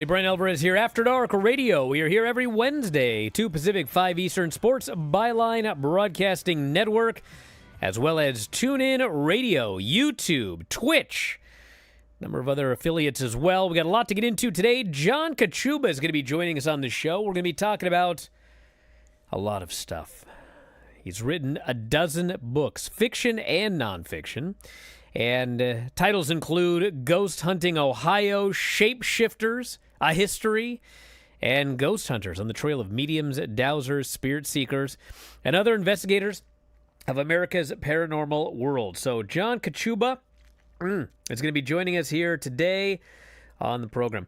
Bryan Alvarez here, After Dark Radio. We are here every Wednesday, 2 Pacific, 5 Eastern, Sports Byline Broadcasting Network, as well as TuneIn Radio, YouTube, Twitch, a number of other affiliates as well. We got a lot to get into today. John Kachuba is going to be joining us on the show. We're going to be talking about a lot of stuff. He's written a dozen books, fiction and nonfiction. And titles include Ghost Hunting Ohio, Shapeshifters, A History, and Ghost Hunters on the Trail of Mediums, Dowsers, Spirit Seekers, and other investigators of America's paranormal world. So John Kachuba is going to be joining us here today on the program.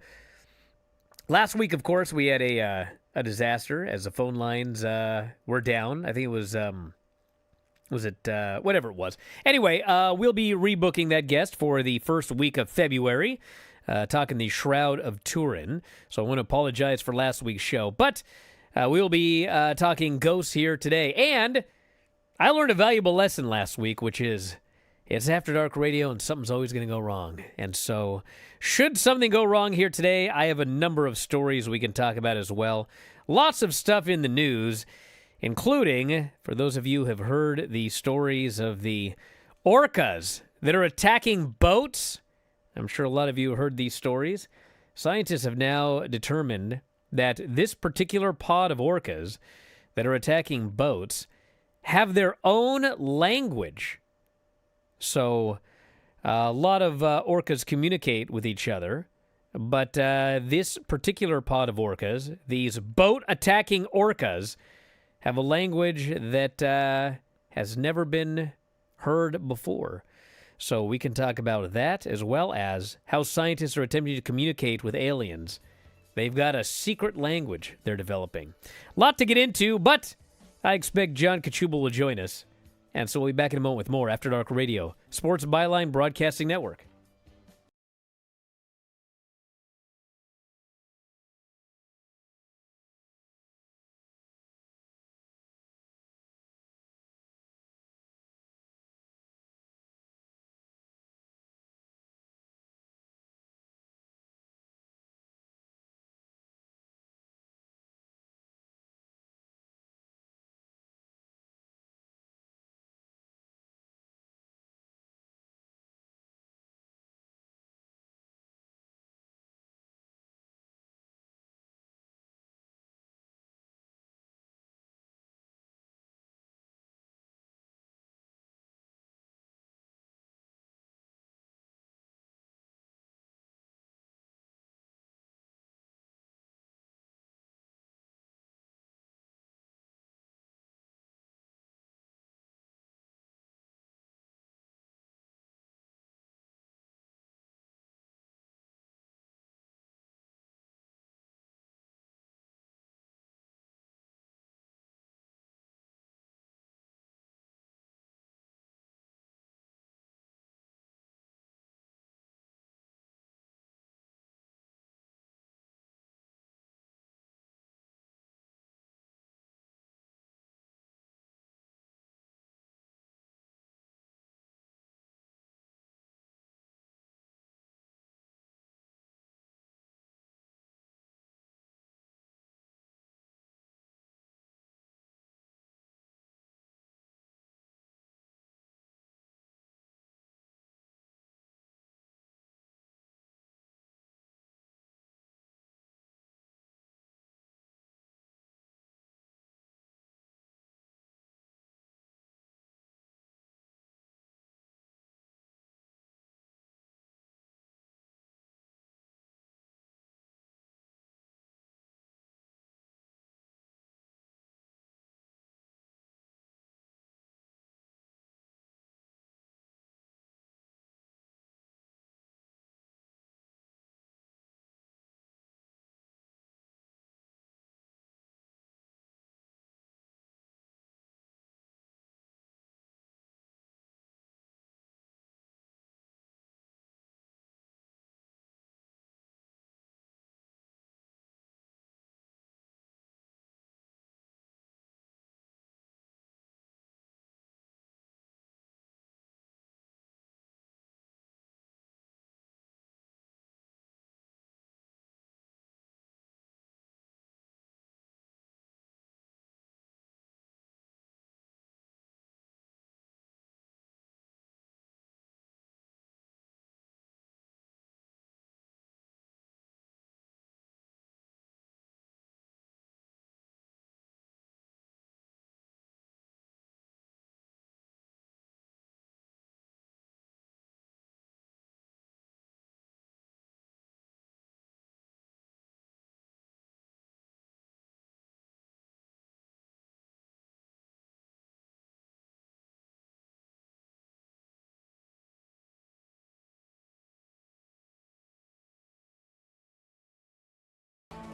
Last week, of course, we had a disaster as the phone lines were down. I think it was... whatever it was. Anyway, we'll be rebooking that guest for the first week of February, talking the Shroud of Turin. So I want to apologize for last week's show. But we'll be talking ghosts here today. And I learned a valuable lesson last week, which is it's After Dark Radio and something's always going to go wrong. And so should something go wrong here today, I have a number of stories we can talk about as well. Lots of stuff in the news, including, for those of you who have heard the stories of the orcas that are attacking boats. I'm sure a lot of you have heard these stories. Scientists have now determined that this particular pod of orcas that are attacking boats have their own language. So a lot of orcas communicate with each other, but this particular pod of orcas, these boat-attacking orcas, have a language that has never been heard before. So we can talk about that, as well as how scientists are attempting to communicate with aliens. They've got a secret language they're developing. A lot to get into, but I expect John Kachuba will join us. And so we'll be back in a moment with more After Dark Radio, Sports Byline Broadcasting Network.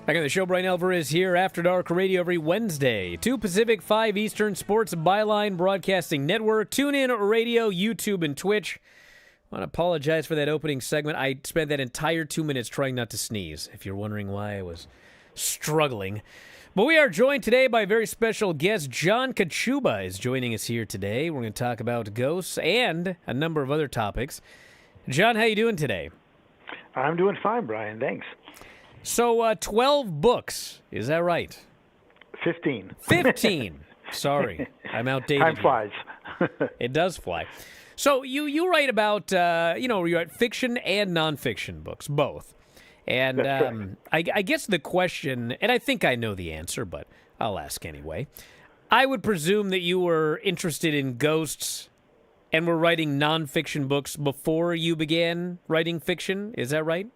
Back on the show, Bryan Alvarez here, After Dark Radio every Wednesday. 2 Pacific, 5 Eastern, Sports Byline Broadcasting Network, TuneIn Radio, YouTube, and Twitch. I want to apologize for that opening segment. I spent that entire 2 minutes trying not to sneeze, if you're wondering why I was struggling. But we are joined today by a very special guest. John Kachuba is joining us here today. We're going to talk about ghosts and a number of other topics. John, how you doing today? I'm doing fine, Brian. Thanks. So, 12 books. Is that right? 15. 15. Sorry. I'm outdated. Time flies. It does fly. So, you write about, you write fiction and nonfiction books, both. And I guess the question, and I think I know the answer, but I'll ask anyway. I would presume that you were interested in ghosts and were writing nonfiction books before you began writing fiction. Is that right?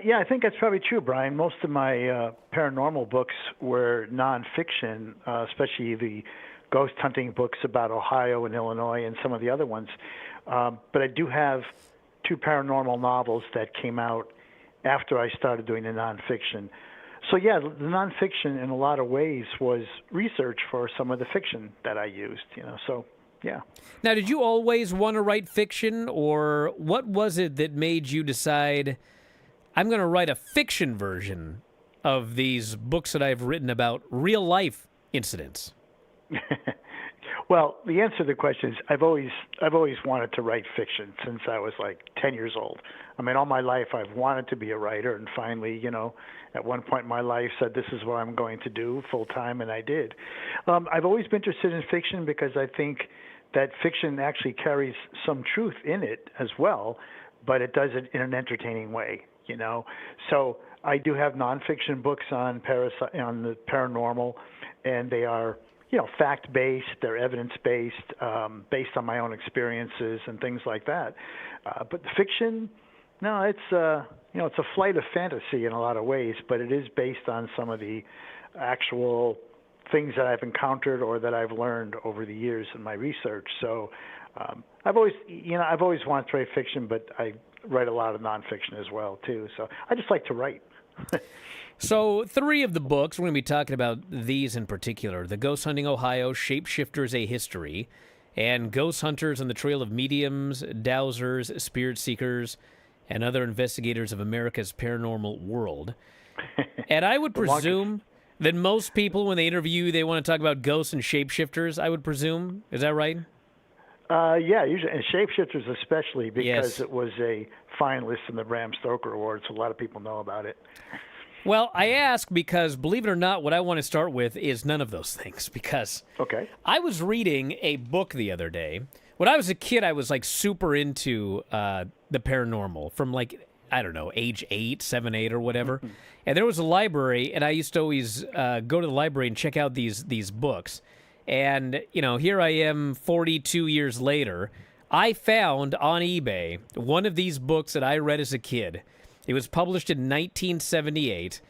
Yeah, I think that's probably true, Brian. Most of my paranormal books were nonfiction, especially the ghost hunting books about Ohio and Illinois and some of the other ones. But I do have 2 paranormal novels that came out after I started doing the nonfiction. So, yeah, the nonfiction in a lot of ways was research for some of the fiction that I used, so, yeah. Now, did you always want to write fiction, or what was it that made you decide, I'm going to write a fiction version of these books that I've written about real-life incidents? Well, the answer to the question is I've always wanted to write fiction since I was like 10 years old. I mean, all my life I've wanted to be a writer, and finally, at one point in my life said this is what I'm going to do full time, and I did. I've always been interested in fiction because I think that fiction actually carries some truth in it as well, but it does it in an entertaining way, So I do have nonfiction books on the paranormal, and they are fact-based, they're evidence-based, based on my own experiences and things like that. But the fiction, no, it's a flight of fantasy in a lot of ways, but it is based on some of the actual things that I've encountered or that I've learned over the years in my research. So I've always wanted to write fiction, but I write a lot of nonfiction as well too. So I just like to write. So 3 of the books, we're going to be talking about these in particular: The Ghost Hunting Ohio, Shapeshifters, A History, and Ghost Hunters on the Trail of Mediums, Dowsers, Spirit Seekers, and Other Investigators of America's Paranormal World. And I would presume that most people, when they interview you, they want to talk about ghosts and shapeshifters, I would presume. Is that right? Yeah, usually, and Shapeshifters especially, because Yes. It was a finalist in the Bram Stoker Award, so a lot of people know about it. Well, I ask because, believe it or not, what I want to start with is none of those things, because Okay. I was reading a book the other day. When I was a kid, I was super into the paranormal from age 8, 7, 8 or whatever. Mm-hmm. And there was a library, and I used to always go to the library and check out these books. And, here I am 42 years later. I found on eBay one of these books that I read as a kid. It was published in 1978,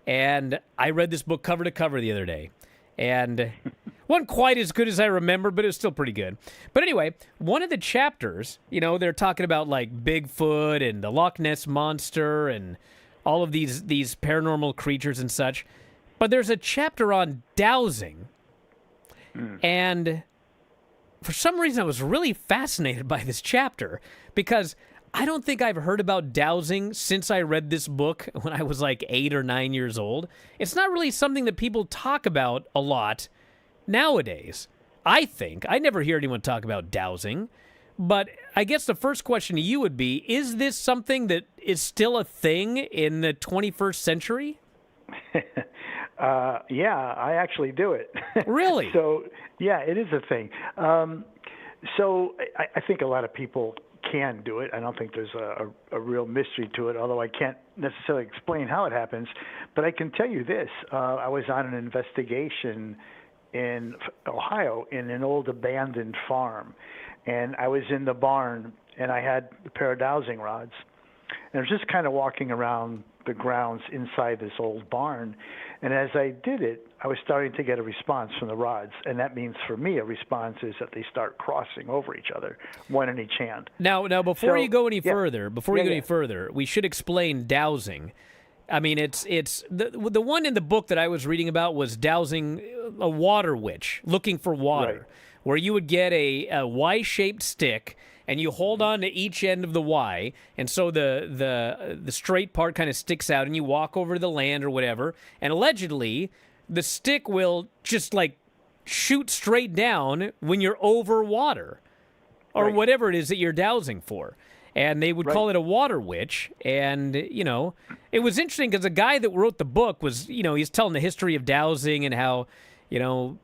and I read this book cover to cover the other day. And wasn't quite as good as I remember, but it was still pretty good. But anyway, one of the chapters, they're talking about Bigfoot and the Loch Ness Monster and all of these paranormal creatures and such. But there's a chapter on dowsing. And for some reason, I was really fascinated by this chapter because I don't think I've heard about dowsing since I read this book when I was 8 or 9 years old. It's not really something that people talk about a lot nowadays. I think. I never hear anyone talk about dowsing. But I guess the first question to you would be, is this something that is still a thing in the 21st century? Yeah, I actually do it. Really? So, yeah, it is a thing. So I think a lot of people can do it. I don't think there's a real mystery to it, although I can't necessarily explain how it happens. But I can tell you this. I was on an investigation in Ohio in an old abandoned farm, and I was in the barn, and I had a pair of dowsing rods. And I was just kind of walking around the grounds inside this old barn. And as I did it, I was starting to get a response from the rods. And that means for me, a response is that they start crossing over each other, one in each hand. Now, before you go any further, further, we should explain dowsing. I mean, it's the one in the book that I was reading about was dowsing a water witch, looking for water, Right. where you would get a Y-shaped stick and you hold on to each end of the Y, and so the straight part kind of sticks out, and you walk over to the land or whatever, and allegedly the stick will just like shoot straight down when you're over water or Right. whatever it is that you're dowsing for. And they would Right. call it a water witch. And, it was interesting because the guy that wrote the book was, he's telling the history of dowsing and how, a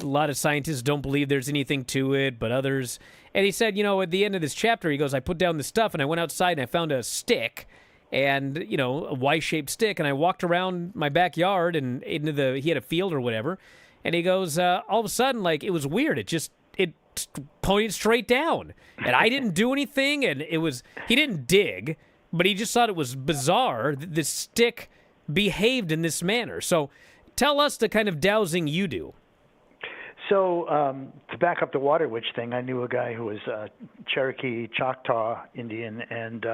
lot of scientists don't believe there's anything to it, but others. And he said, at the end of this chapter, he goes, I put down the stuff and I went outside and I found a stick and, a Y-shaped stick. And I walked around my backyard and he had a field or whatever. And he goes, all of a sudden, like, it was weird. It pointed straight down, and I didn't do anything, and he didn't dig, but he just thought it was bizarre that this stick behaved in this manner. So tell us the kind of dowsing you do. So to back up the water witch thing, I knew a guy who was Cherokee Choctaw Indian, and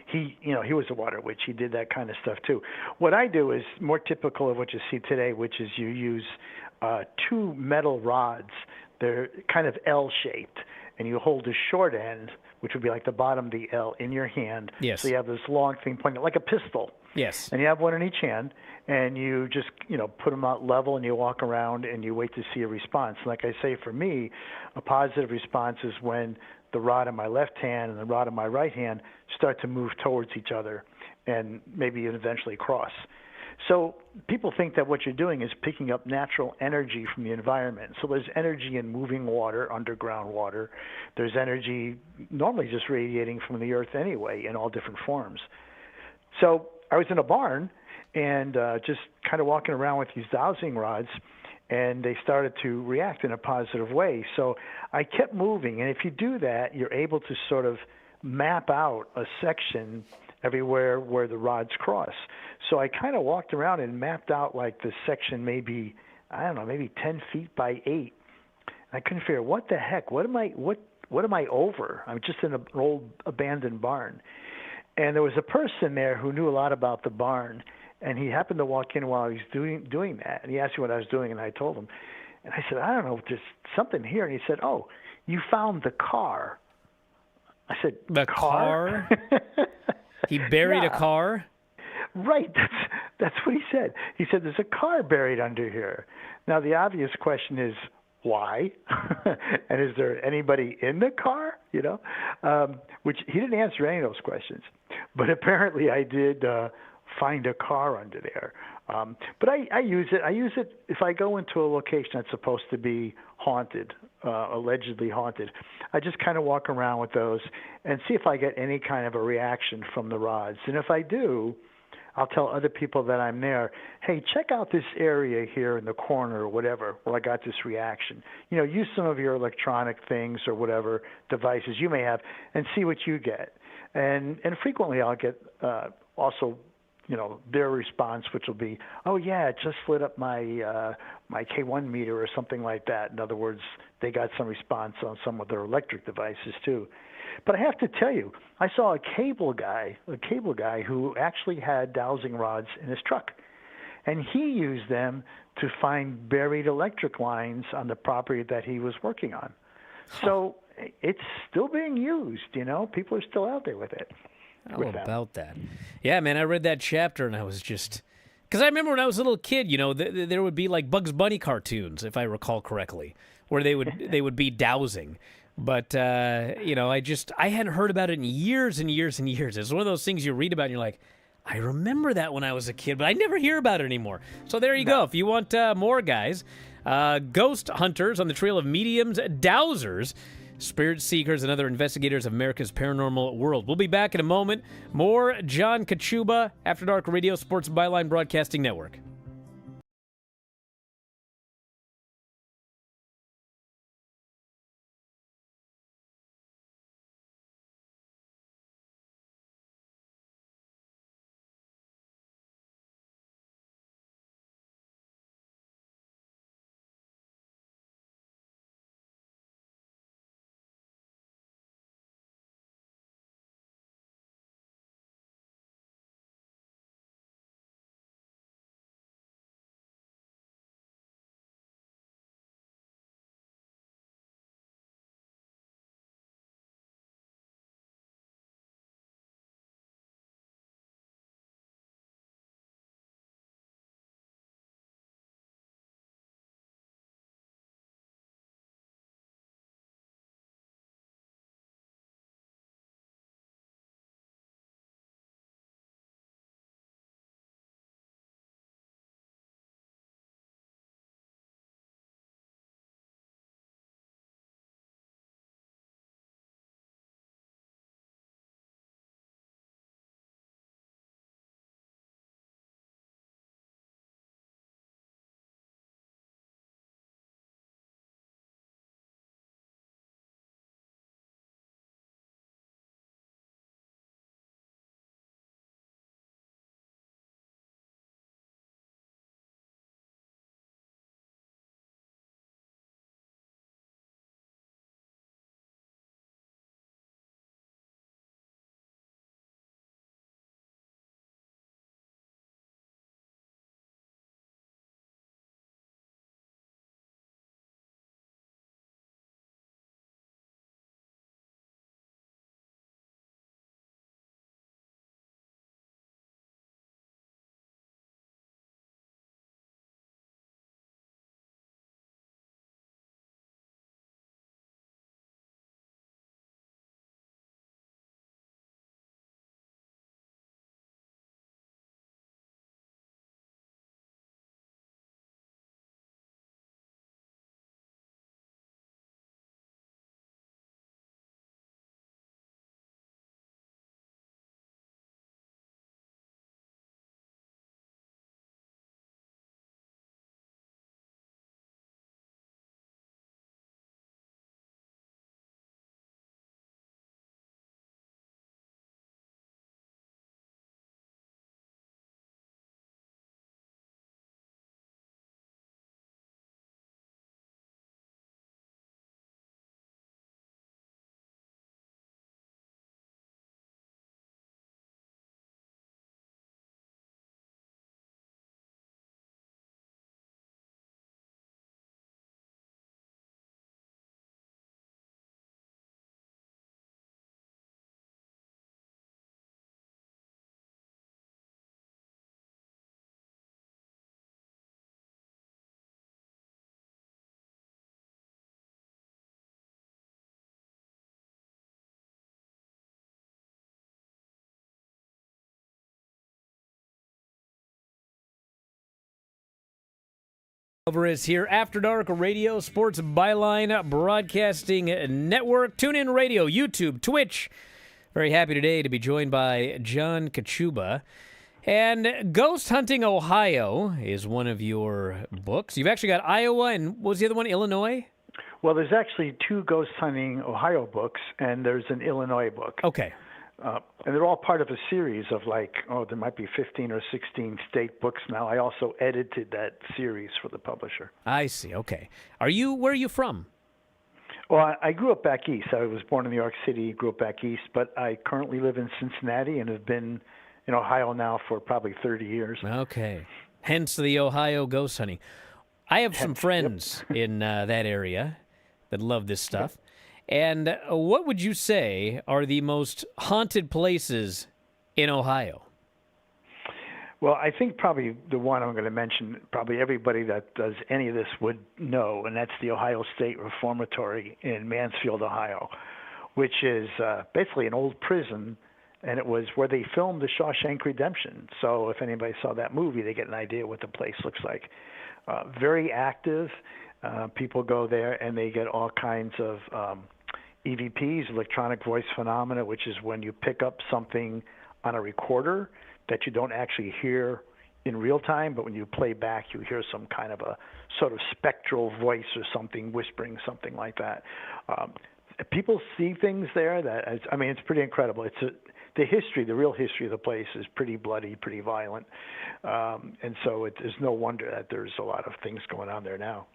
he was a water witch. He did that kind of stuff too. What I do is more typical of what you see today, which is you use two metal rods. They're kind of L-shaped, and you hold the short end, which would be like the bottom of the L, in your hand. Yes. So you have this long thing pointing like a pistol. Yes. And you have one in each hand, and you just, put them out level, and you walk around, and you wait to see a response. Like I say, for me, a positive response is when the rod in my left hand and the rod in my right hand start to move towards each other and maybe eventually cross. So people think that what you're doing is picking up natural energy from the environment. So there's energy in moving water, underground water. There's energy normally just radiating from the earth anyway in all different forms. So I was in a barn and just kind of walking around with these dowsing rods, and they started to react in a positive way. So I kept moving, and if you do that, you're able to sort of map out a section everywhere where the rods cross. So I kind of walked around and mapped out like the section maybe 10 feet by 8. And I couldn't figure what the heck, what am I over? I'm just in an old abandoned barn. And there was a person there who knew a lot about the barn, and he happened to walk in while he was doing that. And he asked me what I was doing, and I told him. And I said, I don't know, there's something here. And he said, oh, you found the car. I said, The car? He buried a car? Right. That's what he said. He said, there's a car buried under here. Now, the obvious question is, why? And is there anybody in the car? Which he didn't answer any of those questions. But apparently I did find a car under there. But I use it. I use it if I go into a location that's supposed to be haunted, allegedly haunted. I just kind of walk around with those and see if I get any kind of a reaction from the rods. And if I do, I'll tell other people that I'm there, hey, check out this area here in the corner or whatever where I got this reaction. Use some of your electronic things or whatever devices you may have and see what you get. And frequently I'll get also their response, which will be, oh yeah, it just lit up my my K1 meter or something like that. In other words, they got some response on some of their electric devices too. But I have to tell you, I saw a cable guy who actually had dowsing rods in his truck, and he used them to find buried electric lines on the property that he was working on. So it's still being used. People are still out there with it. How about that? Yeah, man, I read that chapter and I was just... Because I remember when I was a little kid, there would be like Bugs Bunny cartoons, if I recall correctly, where they would be dowsing. But, I hadn't heard about it in years and years and years. It's one of those things you read about and you're like, I remember that when I was a kid, but I never hear about it anymore. So there you go. If you want more, guys, ghost hunters on the trail of mediums, dowsers, spirit seekers, and other investigators of America's paranormal world. We'll be back in a moment. More John Kachuba, After Dark Radio, Sports Byline Broadcasting Network. Alvarez here, After Dark Radio, Sports Byline Broadcasting Network, TuneIn Radio, YouTube, Twitch. Very happy today to be joined by John Kachuba. And Ghost Hunting Ohio is one of your books. You've actually got Iowa and what was the other one, Illinois? Well, there's actually 2 Ghost Hunting Ohio books, and there's an Illinois book. Okay. And they're all part of a series of there might be 15 or 16 state books now. I also edited that series for the publisher. I see. Okay. Where are you from? Well, I grew up back east. I was born in New York City, grew up back east, but I currently live in Cincinnati and have been in Ohio now for probably 30 years. Okay. Hence the Ohio ghost hunting. I have some friends in that area that love this stuff. And what would you say are the most haunted places in Ohio? Well, I think probably the one I'm going to mention, probably everybody that does any of this would know, and that's the Ohio State Reformatory in Mansfield, Ohio, which is basically an old prison, and it was where they filmed The Shawshank Redemption. So if anybody saw that movie, they get an idea what the place looks like. Very active. People go there, and they get all kinds of EVPs, electronic voice phenomena, which is when you pick up something on a recorder that you don't actually hear in real time, but when you play back, you hear some kind of a sort of spectral voice or something whispering something like that. People see things there it's pretty incredible. The real history of the place is pretty bloody, pretty violent, and so it's no wonder that there's a lot of things going on there now.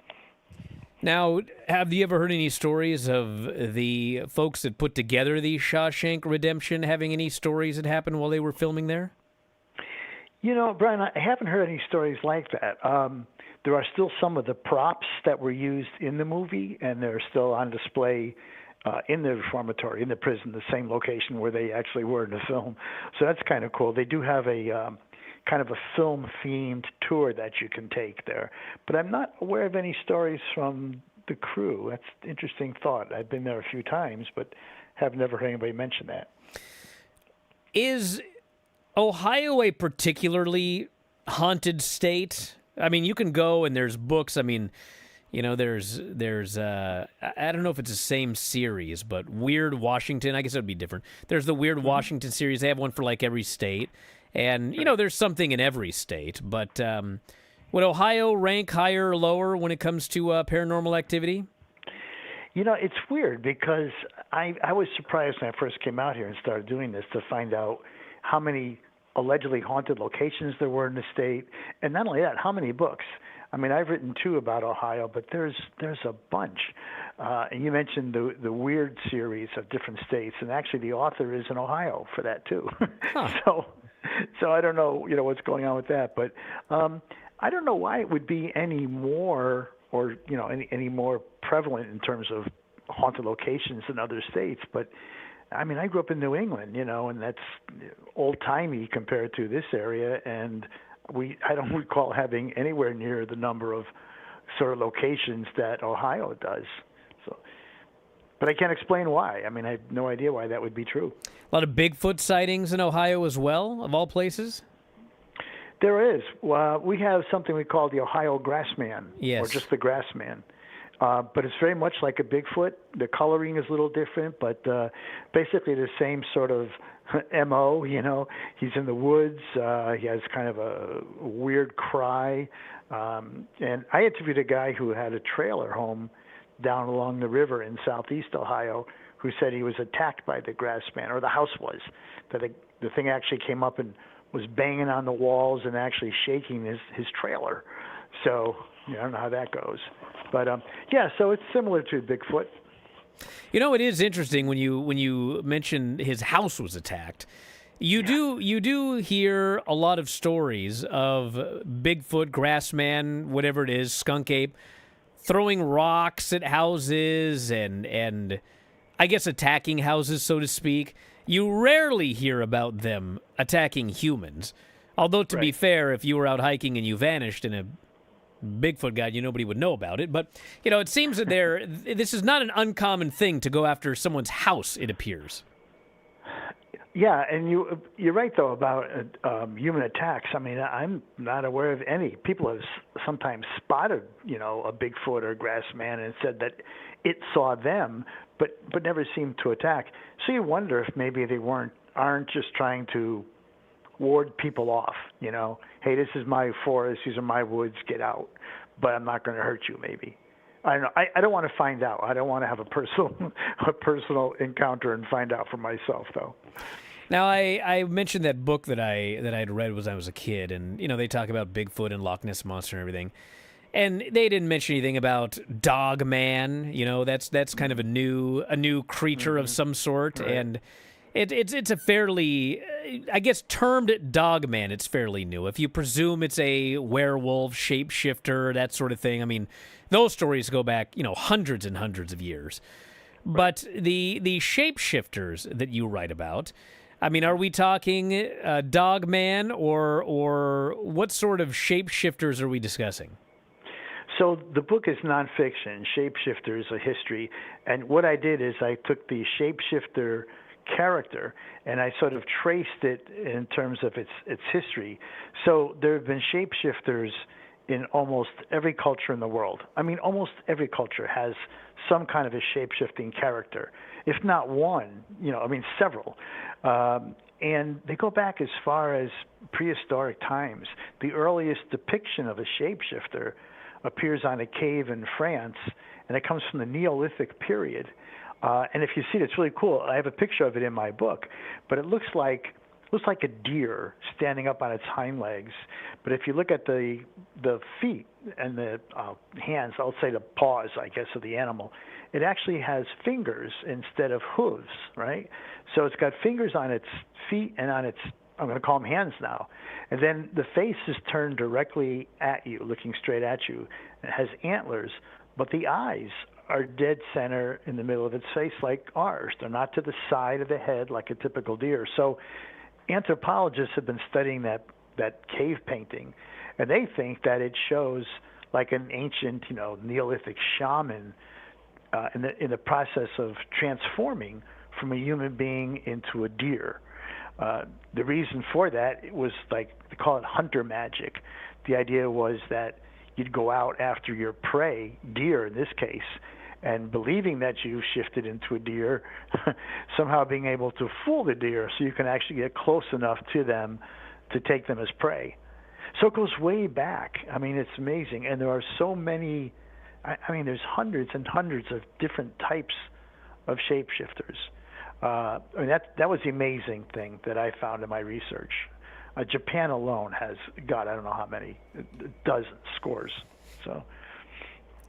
Now, have you ever heard any stories of the folks that put together the Shawshank Redemption having any stories that happened while they were filming there? You know, Brian, I haven't heard any stories like that. There are still some of the props that were used in the movie, and they're still on display in the reformatory, in the prison, the same location where they actually were in the film. So that's kind of cool. They do have a kind of a film-themed tour that you can take there. But I'm not aware of any stories from the crew. That's an interesting thought. I've been there a few times, but have never heard anybody mention that. Is Ohio a particularly haunted state? I mean, you can go and there's books. I mean, you know, there's I don't know if it's the same series, but Weird Washington, I guess it would be different. There's the Weird Washington series. They have one for like every state. And, you know, there's something in every state. But would Ohio rank higher or lower when it comes to paranormal activity? You know, it's weird because I was surprised when I first came out here and started doing this to find out how many allegedly haunted locations there were in the state. And not only that, how many books. I mean, I've written 2 about Ohio, but there's a bunch. And you mentioned the Weird series of different states. And actually the author is in Ohio for that, too. Huh. So I don't know, what's going on with that, but I don't know why it would be any more or, any more prevalent in terms of haunted locations in other states. But I mean, I grew up in New England, and that's old-timey compared to this area, and I don't recall having anywhere near the number of sort of locations that Ohio does. So, but I can't explain why. I mean, I have no idea why that would be true. A lot of Bigfoot sightings in Ohio as well, of all places? There is. We have something we call the Ohio Grassman, yes, or just the Grassman. But it's very much like a Bigfoot. The coloring is a little different, but basically the same sort of MO, He's in the woods. He has kind of a weird cry. And I interviewed a guy who had a trailer home down along the river in southeast Ohio who said he was attacked by the Grassman, or the house was. That the thing actually came up and was banging on the walls and actually shaking his trailer. So I don't know how that goes. But, so it's similar to Bigfoot. It is interesting when you mention his house was attacked. You do hear a lot of stories of Bigfoot, Grassman, whatever it is, skunk ape, throwing rocks at houses and I guess attacking houses, so to speak. You rarely hear about them attacking humans. Although, to be fair, if you were out hiking and you vanished and a Bigfoot got you, nobody would know about it. But, it seems that this is not an uncommon thing to go after someone's house, it appears. Yeah, and you're right though about human attacks. I mean, I'm not aware of any. People have sometimes spotted, a Bigfoot or a grass man and said that it saw them, but never seemed to attack. So you wonder if maybe they aren't just trying to ward people off. Hey, this is my forest, these are my woods, get out, but I'm not going to hurt you. Maybe. I don't know. I don't want to find out. I don't want to have a personal encounter and find out for myself, though. Now, I mentioned that book that I'd read when I was a kid, and they talk about Bigfoot and Loch Ness Monster and everything, and they didn't mention anything about Dog Man. That's kind of a new creature of some sort, right. And it's a fairly, I guess, termed Dog Man. It's fairly new. If you presume it's a werewolf, shapeshifter, that sort of thing. I mean, those stories go back hundreds and hundreds of years. But the shapeshifters that you write about, I mean, are we talking Dog Man or what sort of shapeshifters are we discussing? So the book is nonfiction, Shapeshifters, a History. And what I did is I took the shapeshifter character and I sort of traced it in terms of its history. So there have been shapeshifters in almost every culture in the world. I mean, almost every culture has some kind of a shape-shifting character, if not one, several. And they go back as far as prehistoric times. The earliest depiction of a shapeshifter appears on a cave in France, and it comes from the Neolithic period. And if you see it, it's really cool. I have a picture of it in my book, but it looks like a deer standing up on its hind legs. But if you look at the feet and the hands, I'll say the paws, I guess, of the animal, it actually has fingers instead of hooves, right? So it's got fingers on its feet and on its, I'm going to call them hands now. And then the face is turned directly at you, looking straight at you. It has antlers, but the eyes are dead center in the middle of its face like ours. They're not to the side of the head like a typical deer. So anthropologists have been studying that cave painting, and they think that it shows like an ancient, Neolithic shaman in the process of transforming from a human being into a deer. The reason for that was they call it hunter magic. The idea was that you'd go out after your prey, deer in this case, and believing that you shifted into a deer, somehow being able to fool the deer so you can actually get close enough to them to take them as prey. So it goes way back. I mean, it's amazing. And there are so many, there's hundreds and hundreds of different types of shapeshifters. That was the amazing thing that I found in my research. Japan alone has, God, I don't know how many, dozens, scores. So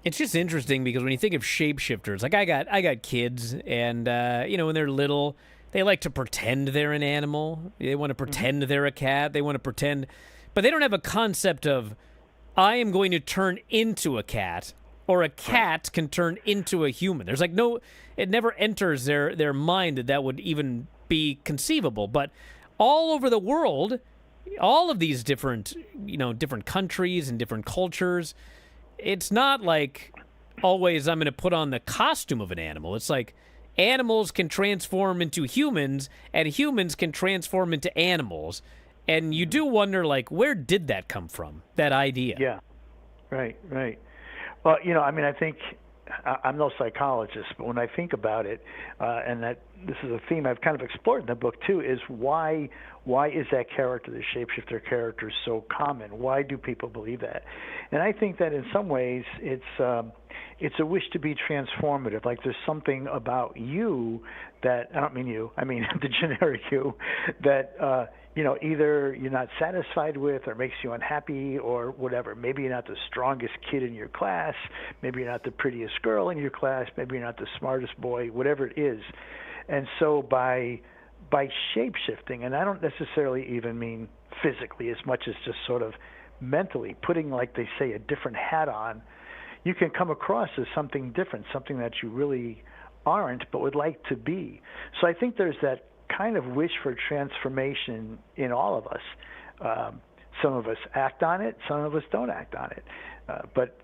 it's just interesting because when you think of shapeshifters, like I got kids, and when they're little, they like to pretend they're an animal. They want to pretend they're a cat. They want to pretend, but they don't have a concept of I am going to turn into a cat, or a cat can turn into a human. There's it never enters their mind that would even be conceivable. But all over the world, all of these different countries and different cultures, it's not like always I'm going to put on the costume of an animal. It's like animals can transform into humans, and humans can transform into animals. And you do wonder, where did that come from, that idea? Yeah, right. Well, I think I'm no psychologist, but when I think about it, and that this is a theme I've kind of explored in the book too, is why is that character, the shapeshifter character, so common? Why do people believe that? And I think that in some ways it's a wish to be transformative. Like there's something about you that, I don't mean you, I mean the generic you, that either you're not satisfied with or makes you unhappy or whatever. Maybe you're not the strongest kid in your class. Maybe you're not the prettiest girl in your class. Maybe you're not the smartest boy, whatever it is. And so by shape-shifting, and I don't necessarily even mean physically as much as just sort of mentally, putting, like they say, a different hat on, you can come across as something different, something that you really aren't but would like to be. So I think there's that kind of wish for transformation in all of us. Some of us act on it, some of us don't act on it. But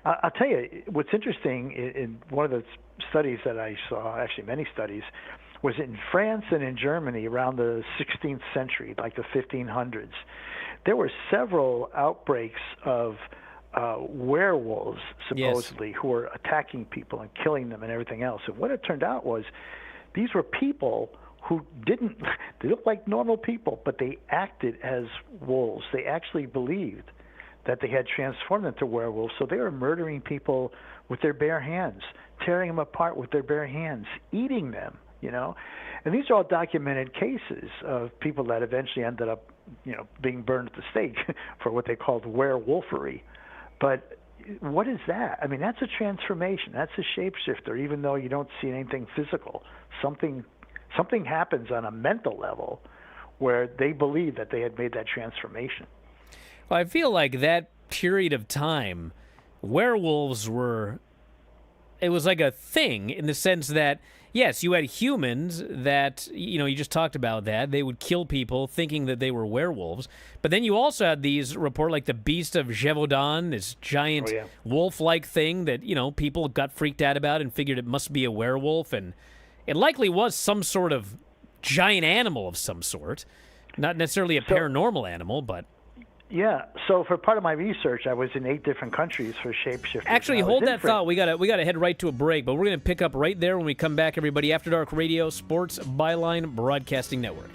I'll tell you, what's interesting in one of the studies that I saw, actually many studies, was in France and in Germany around the 16th century, like the 1500s. There were several outbreaks of werewolves, supposedly, who were attacking people and killing them and everything else. And what it turned out was these were people who they looked like normal people, but they acted as wolves. They actually believed that they had transformed into werewolves, so they were murdering people with their bare hands, tearing them apart with their bare hands, eating them, you know. And these are all documented cases of people that eventually ended up, you know, being burned at the stake for what they called werewolfery. But what is that? I mean, that's a transformation. That's a shapeshifter, even though you don't see anything physical. Something happens on a mental level where they believe that they had made that transformation. Well, I feel like that period of time, werewolves were, it was like a thing in the sense that, yes, you had humans that, you know, you just talked about that. They would kill people thinking that they were werewolves. But then you also had these report like the Beast of Gévaudan, this giant wolf-like thing that, you know, people got freaked out about and figured it must be a werewolf. And it likely was some sort of giant animal of some sort. Not necessarily a paranormal animal, but... Yeah. So for part of my research, I was in 8 different countries for shapeshifters. Actually, hold that thought. We gotta head right to a break, but we're gonna pick up right there when we come back. Everybody, After Dark Radio, Sports Byline Broadcasting Network.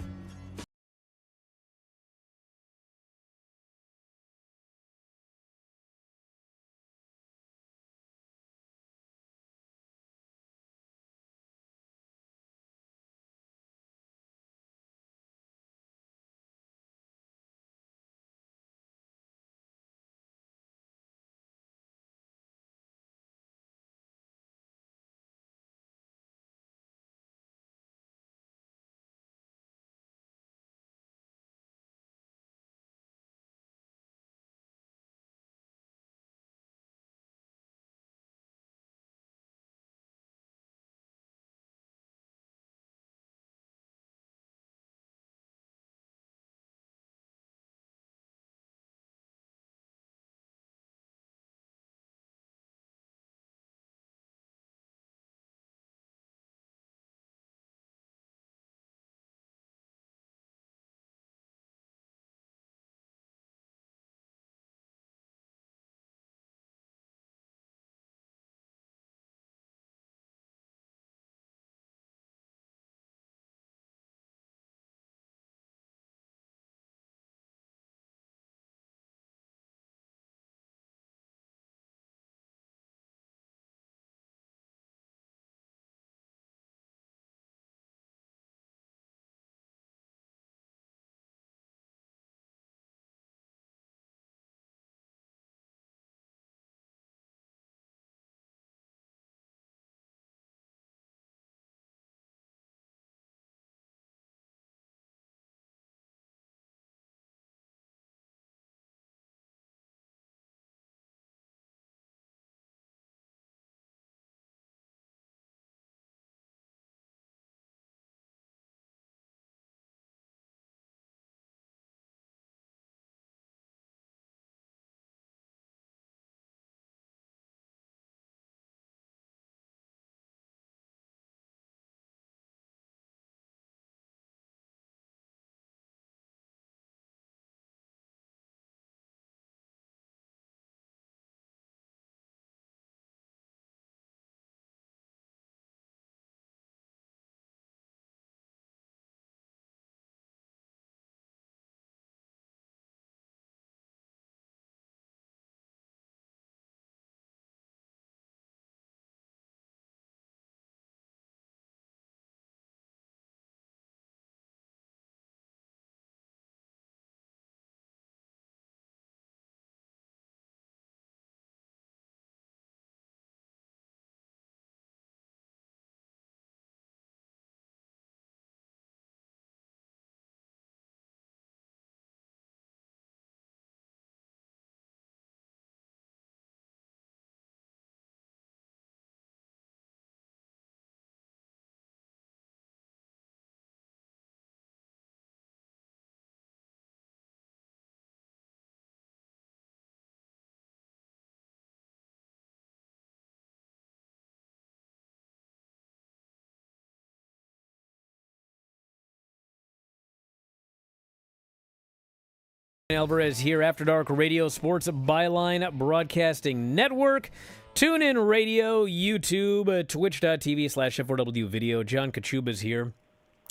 Alvarez here, After Dark Radio Sports Byline Broadcasting Network. Tune in radio, YouTube, twitch.tv/F4W video. John Kachuba's here.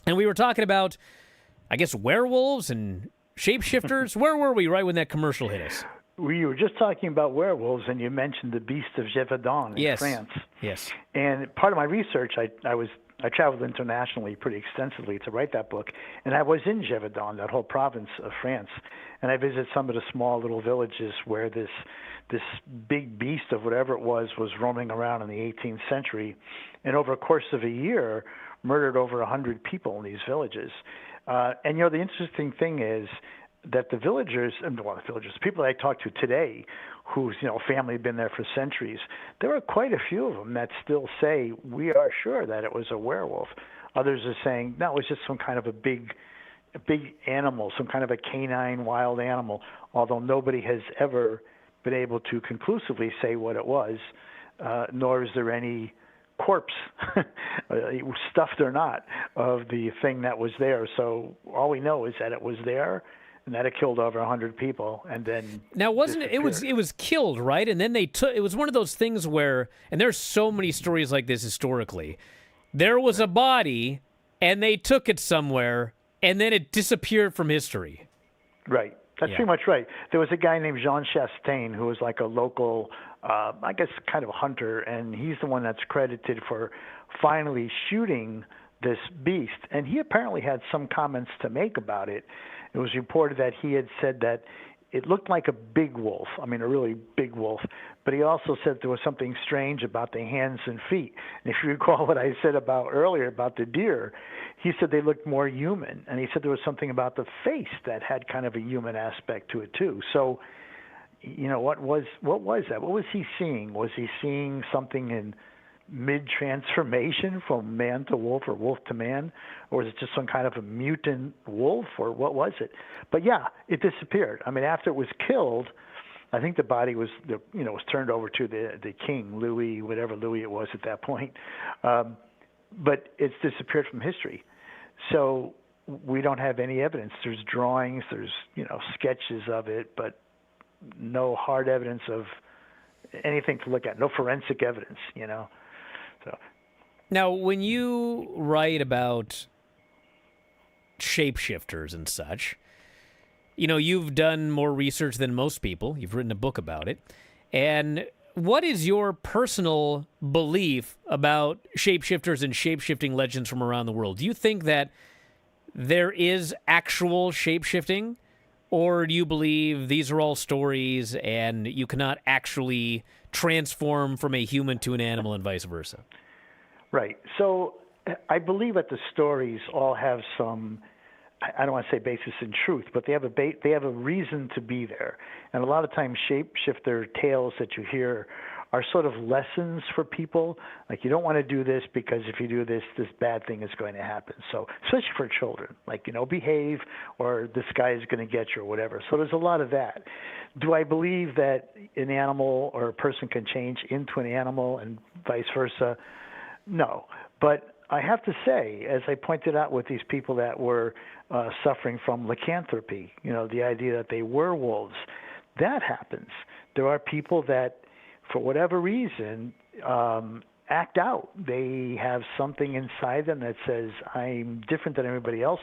And we were talking about, I guess, werewolves and shapeshifters. Where were we right when that commercial hit us? We were just talking about werewolves, and you mentioned the Beast of Gévaudan in France. Yes. And part of my research, I traveled internationally pretty extensively to write that book, and I was in Gévaudan, that whole province of France, and I visited some of the small little villages where this big beast of whatever it was roaming around in the 18th century, and over a course of a year, murdered over 100 people in these villages. And the interesting thing is that the people that I talk to today, whose family had been there for centuries, there are quite a few of them that still say we are sure that it was a werewolf. Others are saying no, it was just some kind of a big animal, some kind of a canine wild animal. Although nobody has ever been able to conclusively say what it was, nor is there any corpse, stuffed or not, of the thing that was there. So all we know is that it was there, and that it killed over 100 people, and then now wasn't it? It was killed, right? And then they took. It was one of those things where, and there's so many stories like this historically. There was a body, and they took it somewhere, and then it disappeared from history. Right. That's pretty much right. There was a guy named Jean Chastain who was like a local, I guess, kind of a hunter, and he's the one that's credited for finally shooting this beast. And he apparently had some comments to make about it. It was reported that he had said that it looked like a big wolf, a really big wolf, but he also said there was something strange about the hands and feet. And if you recall what I said earlier about the deer, he said they looked more human, and he said there was something about the face that had kind of a human aspect to it too. So, what was that? What was he seeing? Was he seeing something in mid-transformation from man to wolf or wolf to man, or was it just some kind of a mutant wolf, or what was it? But yeah, it disappeared. After it was killed, I think the body was turned over to the king, Louis, whatever Louis it was at that point. But it's disappeared from history. So we don't have any evidence. There's drawings, there's sketches of it, but no hard evidence of anything to look at. No forensic evidence, So now, when you write about shapeshifters and such, you've done more research than most people. You've written a book about it. And what is your personal belief about shapeshifters and shapeshifting legends from around the world? Do you think that there is actual shapeshifting, or do you believe these are all stories and you cannot actually transform from a human to an animal and vice versa? Right. So I believe that the stories all have some, I don't want to say basis in truth, but they have a reason to be there. And a lot of times shapeshifter tales that you hear are sort of lessons for people. Like, you don't want to do this because if you do this, this bad thing is going to happen. So especially for children, behave or this guy is going to get you or whatever. So there's a lot of that. Do I believe that an animal or a person can change into an animal and vice versa? No. But I have to say, as I pointed out with these people that were suffering from lycanthropy, the idea that they were wolves, that happens. There are people that, for whatever reason, act out. They have something inside them that says, I'm different than everybody else.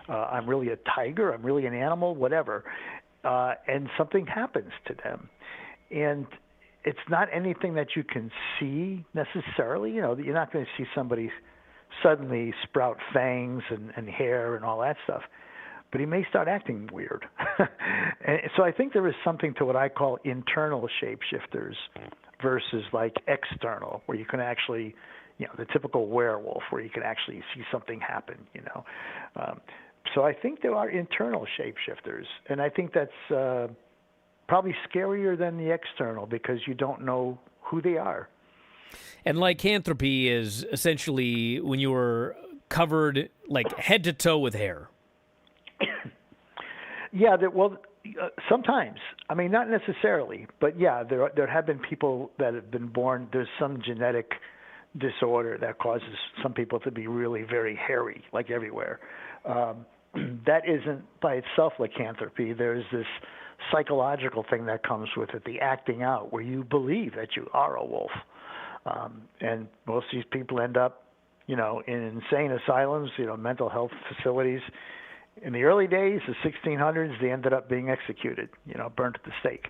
I'm really a tiger. I'm really an animal, whatever. And something happens to them. And it's not anything that you can see necessarily. You're not going to see somebody suddenly sprout fangs and hair and all that stuff. But he may start acting weird. And so I think there is something to what I call internal shapeshifters versus like external, where you can actually, the typical werewolf, where you can actually see something happen, So I think there are internal shapeshifters, and I think that's probably scarier than the external because you don't know who they are. And lycanthropy is essentially when you were covered like head to toe with hair. Yeah, sometimes. Not necessarily, but yeah, there have been people that have been born. There's some genetic disorder that causes some people to be really very hairy, like everywhere. that isn't by itself lycanthropy. There's this psychological thing that comes with it, the acting out, where you believe that you are a wolf. And most of these people end up, in insane asylums, mental health facilities. In the early days, the 1600s, they ended up being executed, burnt at the stake.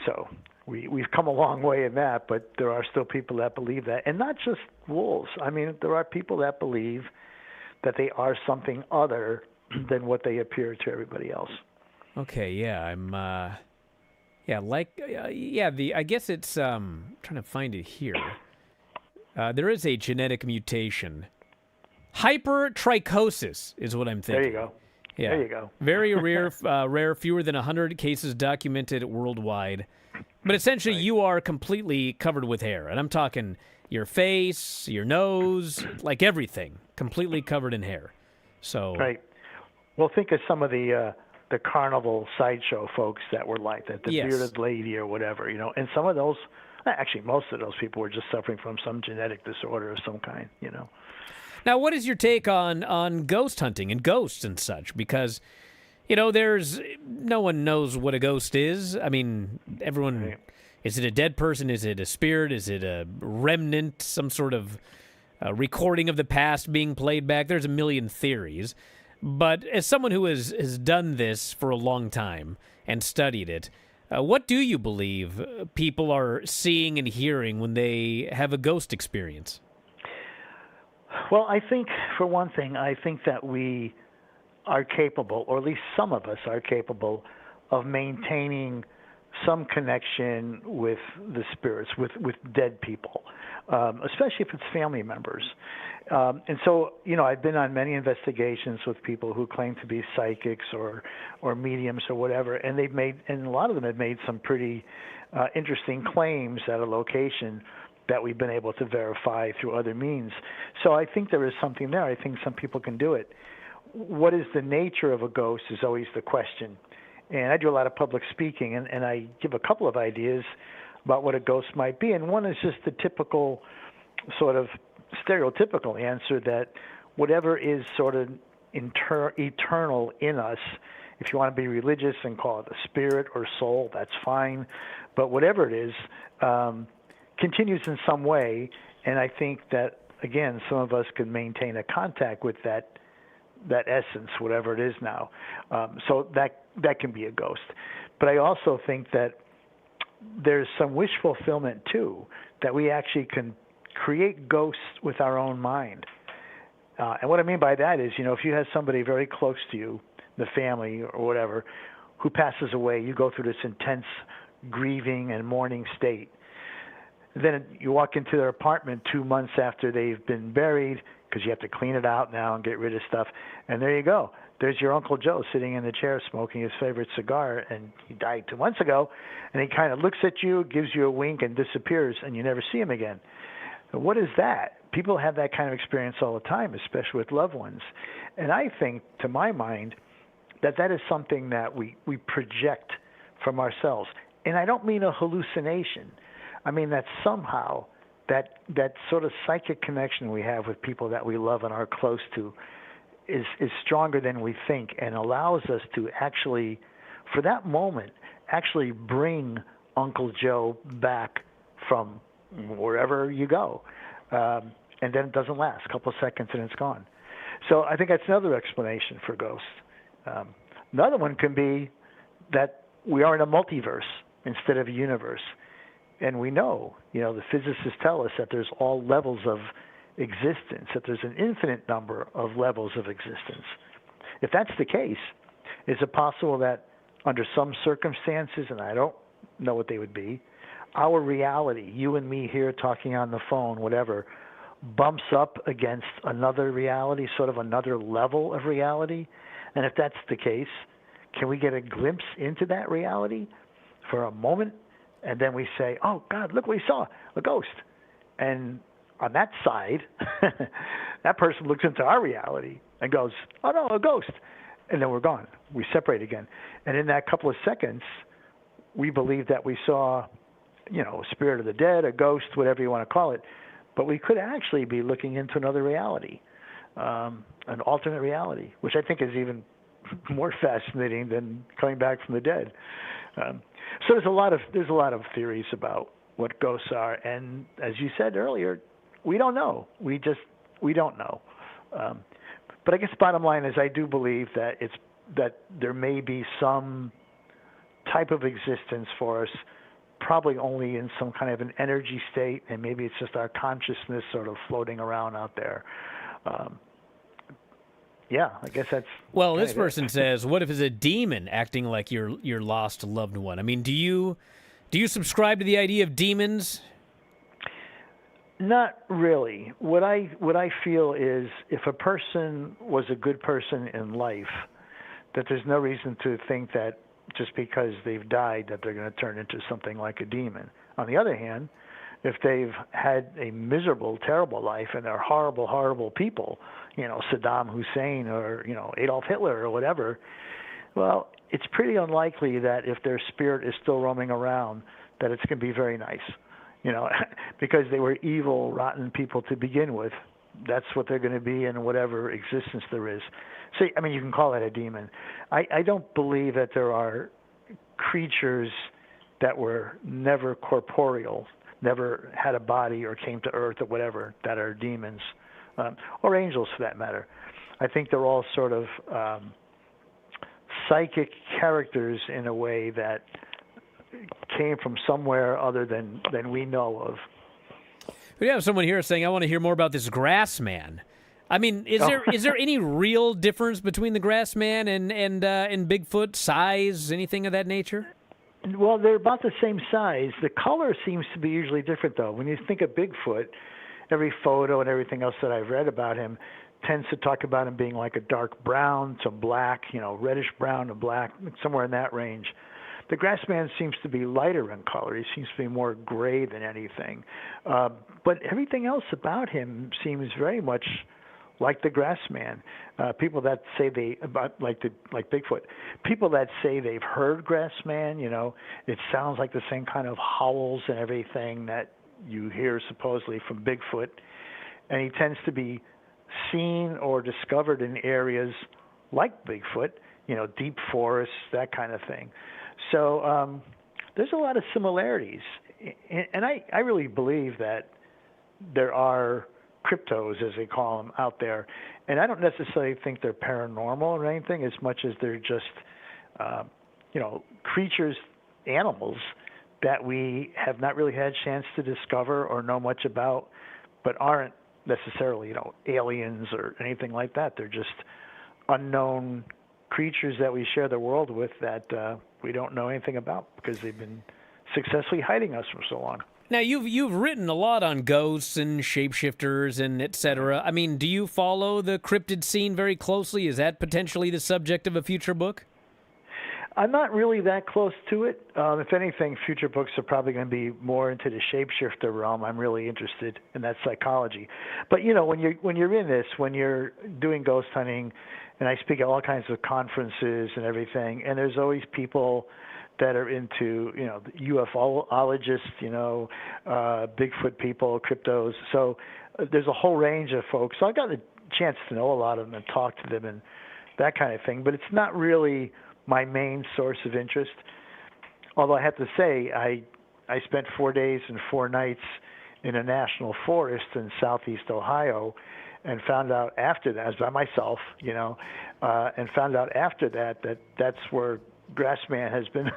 So we've come a long way in that, but there are still people that believe that. And not just wolves. I mean, there are people that believe that they are something other than what they appear to everybody else. Okay, yeah, I guess it's, trying to find it here. There is a genetic mutation. Hypertrichosis is what I'm thinking. There you go. Yeah. There you go. Very rare, fewer than 100 cases documented worldwide. But essentially, you are completely covered with hair. And I'm talking your face, your nose, like everything, completely covered in hair. So right. Well, think of some of the carnival sideshow folks that were like that, the bearded lady or whatever, and some of those, actually most of those people were just suffering from some genetic disorder of some kind, Now, what is your take on ghost hunting and ghosts and such? Because, there's no one knows what a ghost is. I mean, everyone, right. Is it a dead person? Is it a spirit? Is it a remnant? Some sort of recording of the past being played back? There's a million theories. But as someone who has done this for a long time and studied it, what do you believe people are seeing and hearing when they have a ghost experience? Well, I think, for one thing, that we are capable, or at least some of us are capable, of maintaining some connection with the spirits, with dead people, especially if it's family members. And so, I've been on many investigations with people who claim to be psychics or mediums or whatever, and a lot of them have made some pretty interesting claims at a location that we've been able to verify through other means. So I think there is something there. I think some people can do it. What is the nature of a ghost is always the question. And I do a lot of public speaking, and I give a couple of ideas about what a ghost might be. And one is just the typical sort of stereotypical answer that whatever is sort of eternal in us, if you want to be religious and call it a spirit or soul, that's fine. But whatever it is, continues in some way. And I think that, again, some of us can maintain a contact with that essence, whatever it is now. So that can be a ghost. But I also think that there's some wish fulfillment, too, that we actually can create ghosts with our own mind. And what I mean by that is, if you have somebody very close to you, the family or whatever, who passes away, you go through this intense grieving and mourning state. Then you walk into their apartment 2 months after they've been buried, because you have to clean it out now and get rid of stuff. And there you go. There's your Uncle Joe sitting in the chair smoking his favorite cigar, and he died 2 months ago. And he kind of looks at you, gives you a wink, and disappears, and you never see him again. What is that? People have that kind of experience all the time, especially with loved ones. And I think, to my mind, that is something that we project from ourselves. And I don't mean a hallucination. I mean that somehow that sort of psychic connection we have with people that we love and are close to is stronger than we think, and allows us to actually, for that moment, actually bring Uncle Joe back from wherever you go. And then it doesn't last, a couple of seconds and it's gone. So I think that's another explanation for ghosts. Another one can be that we are in a multiverse instead of a universe. And we know, the physicists tell us that there's all levels of existence, that there's an infinite number of levels of existence. If that's the case, is it possible that under some circumstances, and I don't know what they would be, our reality, you and me here talking on the phone, whatever, bumps up against another reality, sort of another level of reality? And if that's the case, can we get a glimpse into that reality for a moment? And then we say, oh, God, look what we saw, a ghost. And on that side, that person looks into our reality and goes, oh, no, a ghost. And then we're gone. We separate again. And in that couple of seconds, we believe that we saw, a spirit of the dead, a ghost, whatever you want to call it. But we could actually be looking into another reality. an alternate reality, which I think is even more fascinating than coming back from the dead. So there's a lot of theories about what ghosts are, and as you said earlier, we don't know. We don't know. But I guess the bottom line is I do believe that there may be some type of existence for us, probably only in some kind of an energy state, and maybe it's just our consciousness sort of floating around out there. Yeah, I guess that's. Well, this person says, what if it's a demon acting like your lost loved one? I mean, do you subscribe to the idea of demons? Not really. What I feel is if a person was a good person in life, that there's no reason to think that just because they've died that they're going to turn into something like a demon. On the other hand, if they've had a miserable, terrible life and they're horrible, horrible people, Saddam Hussein or, Adolf Hitler or whatever, well, it's pretty unlikely that if their spirit is still roaming around that it's going to be very nice, because they were evil, rotten people to begin with. That's what they're going to be in whatever existence there is. So, I mean, you can call it a demon. I don't believe that there are creatures that were never corporeal, never had a body or came to earth or whatever, that are demons, or angels for that matter. I think they're all sort of psychic characters in a way that came from somewhere other than we know of. We have someone here saying, I want to hear more about this grass man. I mean, is there any real difference between the grass man and Bigfoot, size, anything of that nature? Well, they're about the same size. The color seems to be usually different, though. When you think of Bigfoot, every photo and everything else that I've read about him tends to talk about him being like a dark brown to black, reddish brown to black, somewhere in that range. The grassman seems to be lighter in color. He seems to be more gray than anything. But everything else about him seems very much like the grassman. People that say like Bigfoot, people that say they've heard grassman, it sounds like the same kind of howls and everything that you hear supposedly from Bigfoot. And he tends to be seen or discovered in areas like Bigfoot, deep forests, that kind of thing. So there's a lot of similarities. And I really believe that there are cryptos, as they call them, out there. And I don't necessarily think they're paranormal or anything as much as they're just, creatures, animals that we have not really had a chance to discover or know much about, but aren't necessarily, aliens or anything like that. They're just unknown creatures that we share the world with that we don't know anything about because they've been successfully hiding us for so long. Now, you've written a lot on ghosts and shapeshifters and et cetera. I mean, do you follow the cryptid scene very closely? Is that potentially the subject of a future book? I'm not really that close to it. If anything, future books are probably going to be more into the shapeshifter realm. I'm really interested in that psychology. But when you're in this, when you're doing ghost hunting, and I speak at all kinds of conferences and everything, and there's always people that are into, UFOologists, Bigfoot people, cryptos. So there's a whole range of folks. So I got a chance to know a lot of them and talk to them and that kind of thing. But it's not really my main source of interest. Although I have to say, I spent 4 days and 4 nights in a national forest in southeast Ohio, and found out after that, I was by myself, and found out after that that's where Grassman has been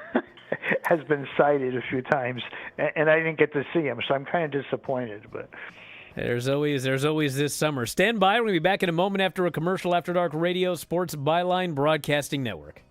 has been sighted a few times, and I didn't get to see him, so I'm kind of disappointed. But there's always this summer. Stand by. We're going to be back in a moment after a commercial. After Dark Radio Sports Byline Broadcasting Network.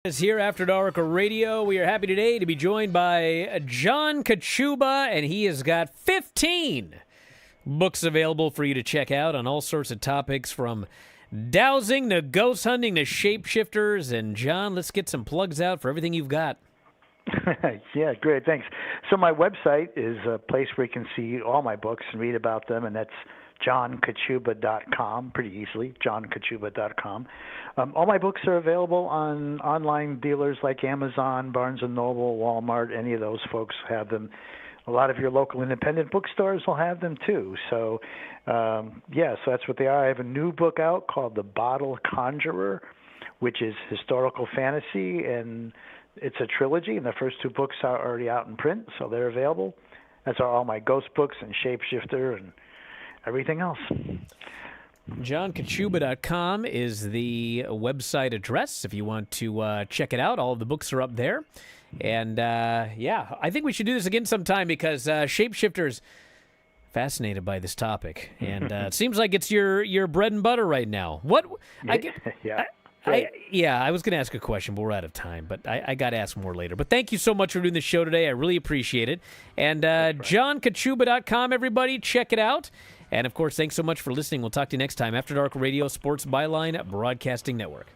Is here After Dark Radio. We are happy today to be joined by John Kachuba, and he has got 15 books available for you to check out on all sorts of topics, from dowsing to ghost hunting to shapeshifters. And John, let's get some plugs out for everything you've got. Yeah, great, thanks. So my website is a place where you can see all my books and read about them, and that's johnkachuba.com, pretty easily, johnkachuba.com. All my books are available on online dealers like Amazon, Barnes & Noble, Walmart. Any of those folks have them. A lot of your local independent bookstores will have them too. So, so that's what they are. I have a new book out called The Bottle Conjurer, which is historical fantasy, and it's a trilogy, and the first 2 books are already out in print, so they're available. That's all my ghost books and Shapeshifter and everything else. JohnKachuba.com is the website address if you want to check it out. All of the books are up there. And, I think we should do this again sometime, because Shapeshifters fascinated by this topic. And it seems like it's your bread and butter right now. What? I was going to ask a question, but we're out of time. But I got to ask more later. But thank you so much for doing the show today. I really appreciate it. And JohnKachuba.com, everybody, check it out. And, of course, thanks so much for listening. We'll talk to you next time. After Dark Radio, Sports Byline Broadcasting Network.